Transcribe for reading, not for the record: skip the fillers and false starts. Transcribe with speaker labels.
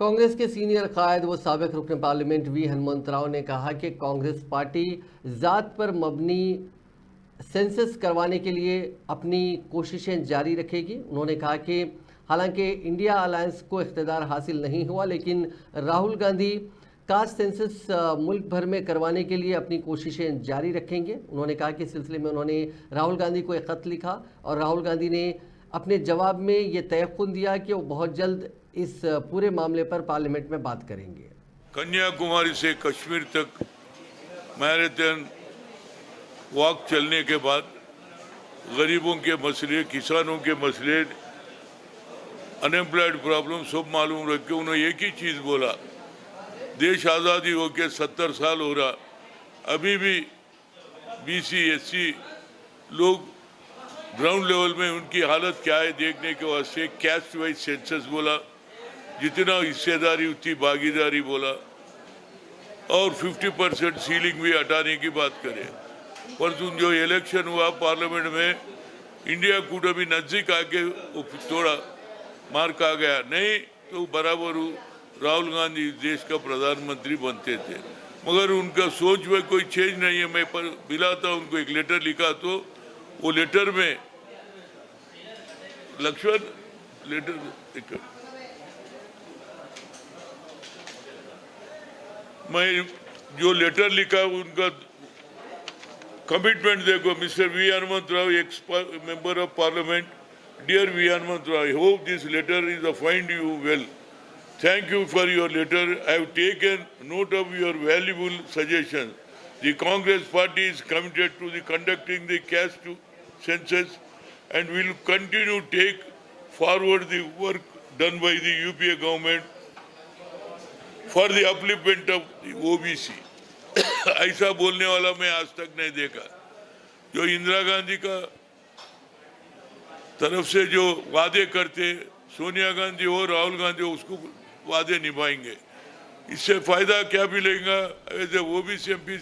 Speaker 1: कांग्रेस के सीनियर कायद व साबिक रुकन पार्लियामेंट वी हनुमंतराव ने कहा कि कांग्रेस पार्टी ज़ात पर मबनी सेंसस करवाने के लिए अपनी कोशिशें जारी रखेगी। उन्होंने कहा कि हालांकि इंडिया अलायंस को इख्तियार हासिल नहीं हुआ, लेकिन राहुल गांधी कास्ट सेंसस मुल्क भर में करवाने के लिए अपनी कोशिशें जारी रखेंगे। उन्होंने कहा कि इस सिलसिले में उन्होंने राहुल गांधी को एक ख़त लिखा और राहुल गांधी ने अपने जवाब में ये तयक़ुन दिया कि वो बहुत जल्द इस पूरे मामले पर पार्लियामेंट में बात करेंगे।
Speaker 2: कन्याकुमारी से कश्मीर तक मैराथन वॉक चलने के बाद गरीबों के मसले, किसानों के मसले, अनएम्प्लॉयड प्रॉब्लम सब मालूम रख के उन्होंने एक ही चीज़ बोला, देश आज़ादी हो के 70 साल हो रहा, अभी भी BC SC लोग ग्राउंड लेवल में उनकी हालत क्या है देखने के वास्ते कैस्ट वाइज सेंसस बोला, जितना हिस्सेदारी उतनी भागीदारी बोला, और 50% सीलिंग भी हटाने की बात करें। पर जो इलेक्शन हुआ पार्लियामेंट में, इंडिया कूट अभी नज़दीक आके थोड़ा मार खा गया, नहीं तो बराबर राहुल गांधी देश का प्रधानमंत्री बनते थे, मगर उनका सोच में कोई चेंज नहीं है। मैं पर मिलाता उनको एक लेटर लिखा, तो वो लेटर में लक्ष्मण लेटर मैं जो लेटर लिखा उनका कमिटमेंट देखो। Mister V Hanumantharao, ex member of parliament, dear V Hanumantharao, I hope this letter is find you well. Thank you for your letter. I have taken note of your valuable suggestions. The Congress Party is committed to conducting the caste census and will continue to take forward the work done by the UPA government for the upliftment of the OBC. ऐसा बोलने वाला मैं आज तक नहीं देखा। जो इंदिरा गांधी का तरफ से जो वादे करते, सोनिया गांधी हो, राहुल गांधी हो, उसको वादे निभाएंगे। इससे फायदा क्या मिलेगा? As a OBC MP